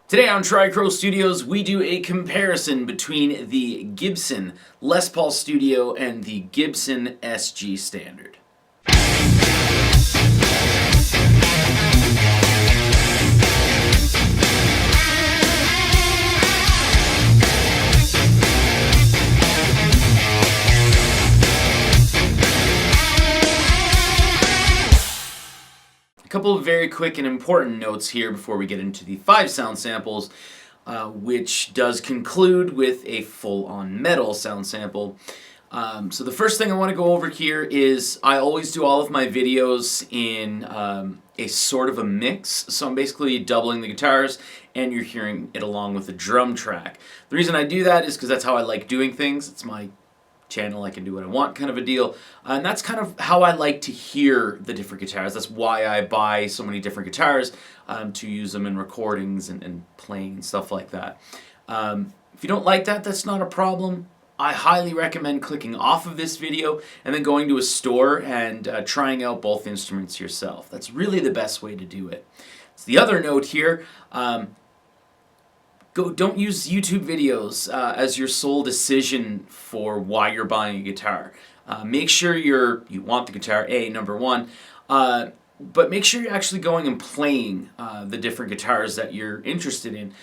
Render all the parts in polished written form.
Today on Tricrow Studios, we do a comparison between the Gibson Les Paul Studio and the Gibson SG Standard. A couple of very quick and important notes here before we get into the 5 sound samples, which does conclude with a full-on metal sound sample. So the first thing I want to go over here is I always do all of my videos in a sort of a mix. So I'm basically doubling the guitars and you're hearing it along with the drum track. The reason I do that is because that's how I like doing things. It's my channel, I can do what I want kind of a deal. And that's kind of how I like to hear the different guitars. That's why I buy so many different guitars, to use them in recordings and playing and stuff like that. If you don't like that, that's not a problem. I highly recommend clicking off of this video and then going to a store and trying out both instruments yourself. That's really the best way to do it. So the other note here, don't use YouTube videos as your sole decision for why you're buying a guitar. Make sure you want the guitar, number one, but make sure you're actually going and playing the different guitars that you're interested in.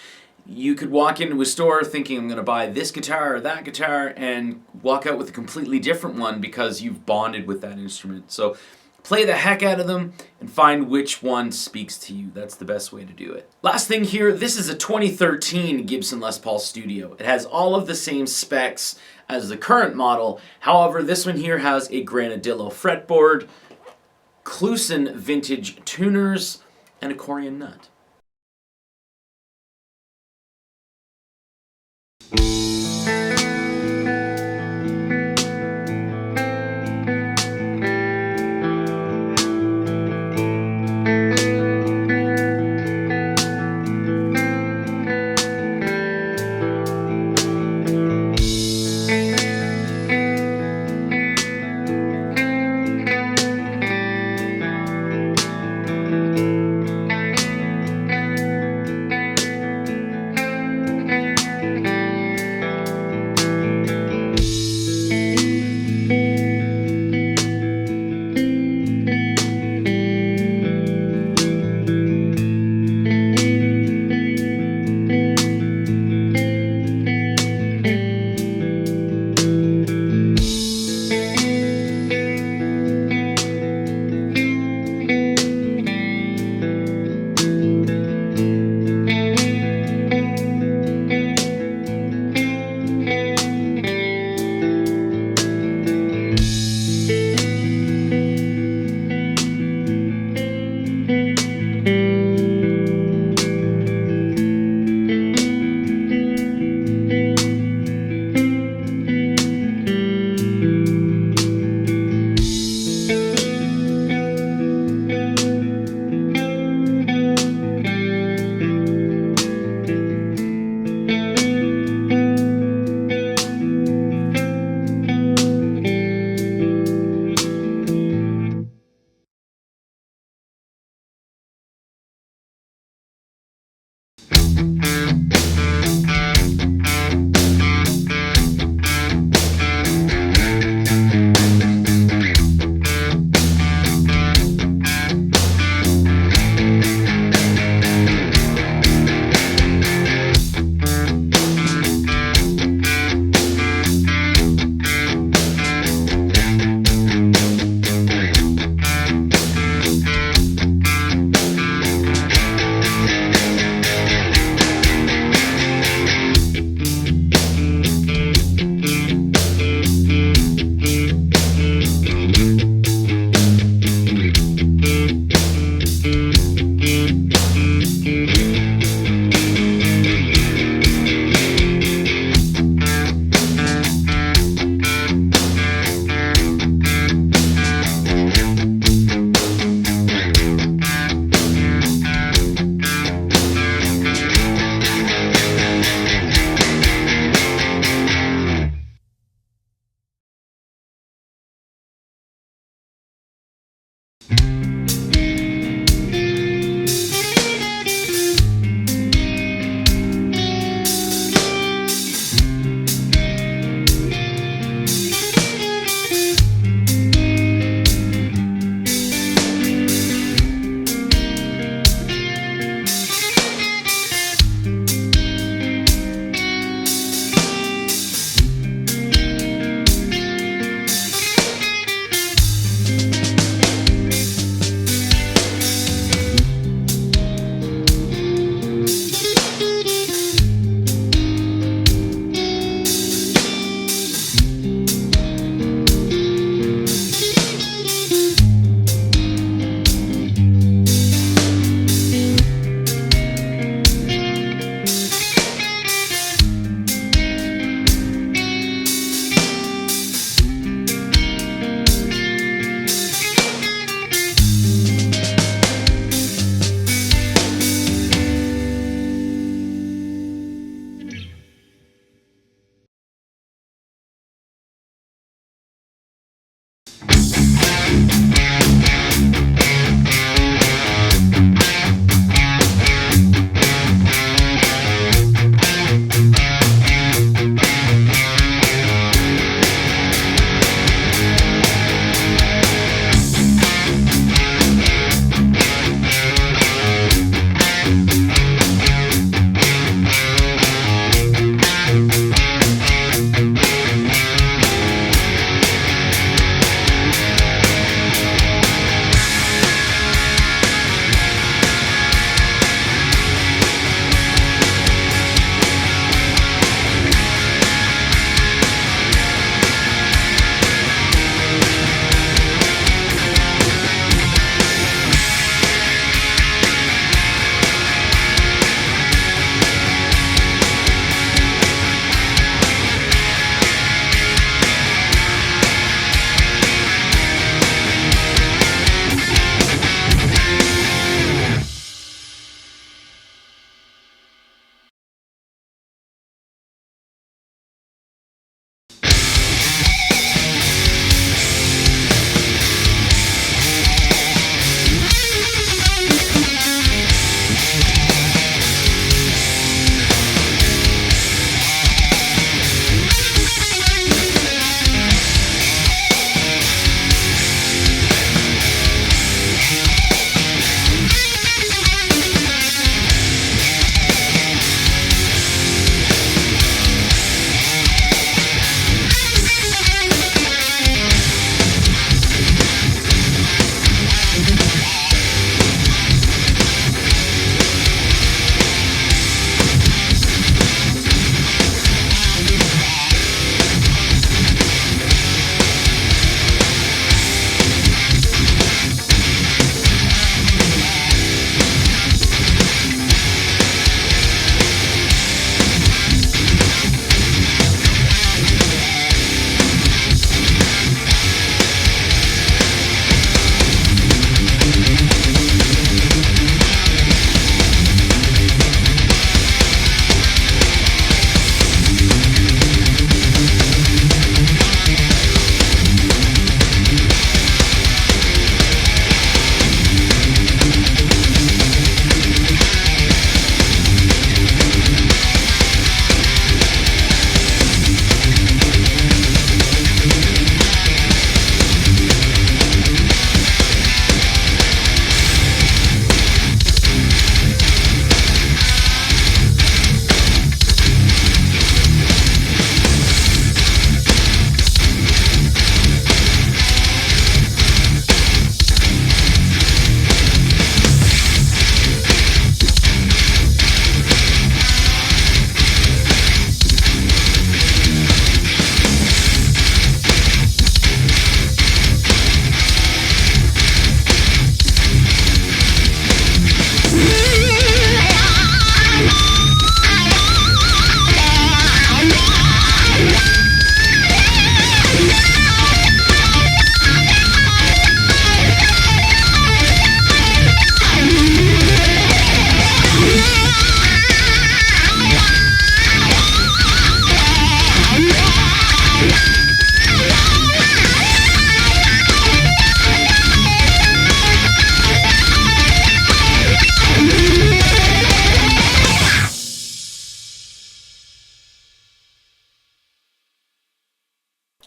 You could walk into a store thinking I'm going to buy this guitar or that guitar and walk out with a completely different one because you've bonded with that instrument. So play the heck out of them and find which one speaks to you. That's the best way to do it. Last thing here, this is a 2013 Gibson Les Paul Studio. It has all of the same specs as the current model. However, this one here has a granadillo fretboard, Kluson vintage tuners, and a Corian nut.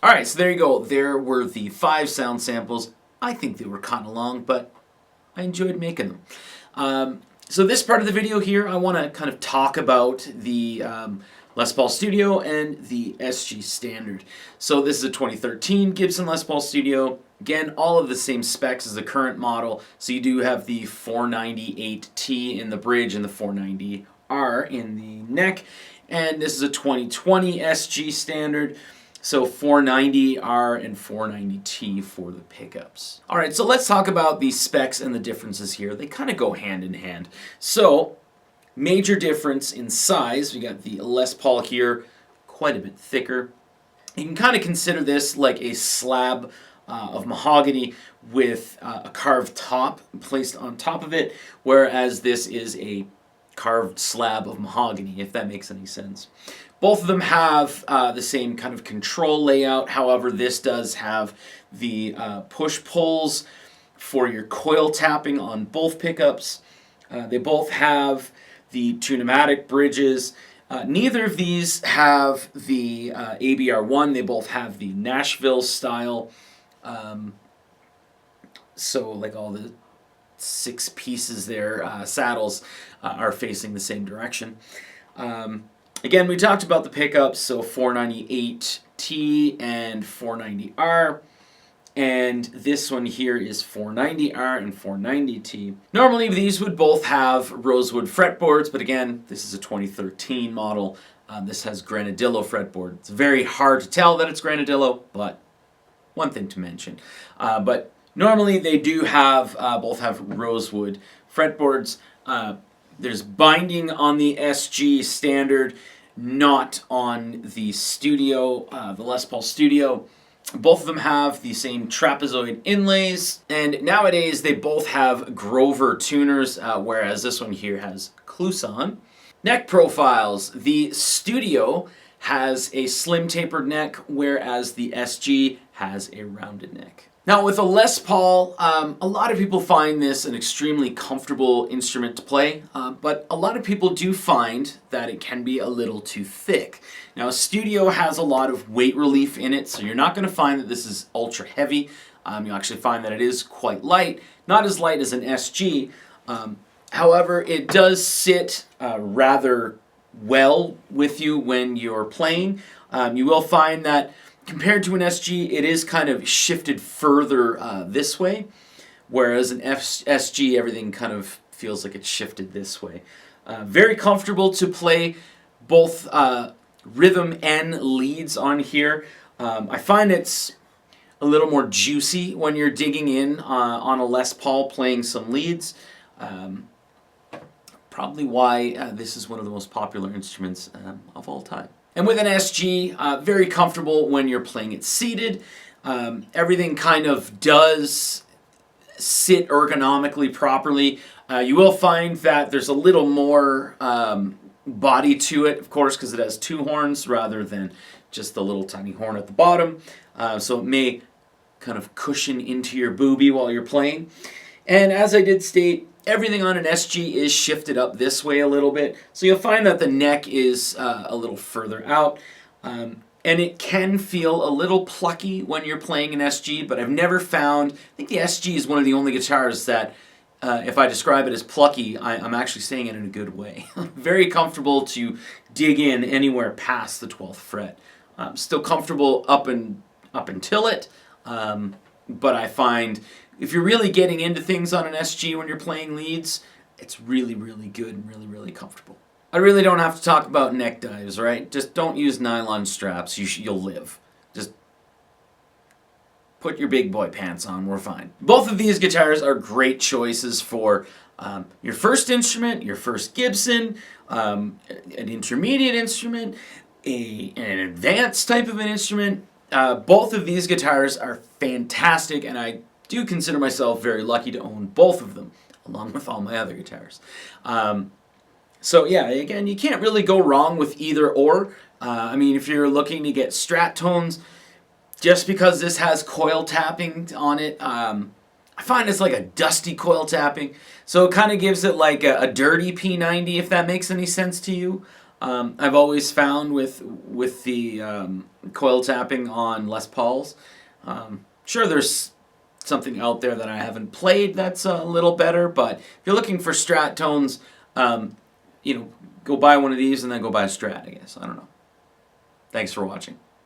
Alright, so there you go. There were the 5 sound samples. I think they were kind of long, but I enjoyed making them. So this part of the video here, I want to kind of talk about the Les Paul Studio and the SG Standard. So this is a 2013 Gibson Les Paul Studio. Again, all of the same specs as the current model. So you do have the 498T in the bridge and the 490R in the neck. And this is a 2020 SG Standard. So 490R and 490T for the pickups. All right, so let's talk about the specs and the differences here. They kind of go hand in hand. So major difference in size. We got the Les Paul here, quite a bit thicker. You can kind of consider this like a slab of mahogany with a carved top placed on top of it, whereas this is a carved slab of mahogany, if that makes any sense. Both of them have the same kind of control layout. However, this does have the push-pulls for your coil tapping on both pickups. They both have the two pneumatic bridges. Neither of these have the ABR1. They both have the Nashville style. So like all the 6 pieces there, saddles, are facing the same direction. Again, we talked about the pickups, so 498T and 490R. And this one here is 490R and 490T. Normally these would both have rosewood fretboards, but again, this is a 2013 model. This has granadillo fretboard. It's very hard to tell that it's granadillo, but one thing to mention. But normally they do have, both have rosewood fretboards. There's binding on the SG Standard, not on the Studio, the Les Paul Studio. Both of them have the same trapezoid inlays, and nowadays they both have Grover tuners, whereas this one here has Kluson. Neck profiles. The Studio has a slim tapered neck, whereas the SG has a rounded neck. Now with a Les Paul, a lot of people find this an extremely comfortable instrument to play, but a lot of people do find that it can be a little too thick. Now a Studio has a lot of weight relief in it, so you're not going to find that this is ultra heavy. You'll actually find that it is quite light, not as light as an SG. However, it does sit rather well with you when you're playing. You will find that compared to an SG, it is kind of shifted further this way, whereas an SG, everything kind of feels like it's shifted this way. Very comfortable to play both rhythm and leads on here. I find it's a little more juicy when you're digging in on a Les Paul playing some leads. Probably why this is one of the most popular instruments of all time. And with an SG, very comfortable when you're playing it seated. Everything kind of does sit ergonomically properly. You will find that there's a little more body to it, of course, because it has 2 horns rather than just the little tiny horn at the bottom. So it may kind of cushion into your boobie while you're playing. And as I did state, everything on an SG is shifted up this way a little bit, so you'll find that the neck is a little further out, and it can feel a little plucky when you're playing an SG, but I've never found, I think the SG is one of the only guitars that, if I describe it as plucky, I'm actually saying it in a good way. Very comfortable to dig in anywhere past the 12th fret. Still comfortable up until it, but I find if you're really getting into things on an SG when you're playing leads, it's really, really good and really, really comfortable. I really don't have to talk about neck dives, right? Just don't use nylon straps. You'll live. Just put your big boy pants on. We're fine. Both of these guitars are great choices for your first instrument, your first Gibson, an intermediate instrument, an advanced type of an instrument. Both of these guitars are fantastic, and I do consider myself very lucky to own both of them, along with all my other guitars. So yeah, again, you can't really go wrong with either or. I mean, if you're looking to get Strat tones, just because this has coil tapping on it, I find it's like a dusty coil tapping, so it kind of gives it like a dirty P90, if that makes any sense to you. I've always found with the coil tapping on Les Pauls, sure there's something out there that I haven't played that's a little better, but if you're looking for Strat tones, you know, go buy one of these and then go buy a Strat, I guess. I don't know. Thanks for watching.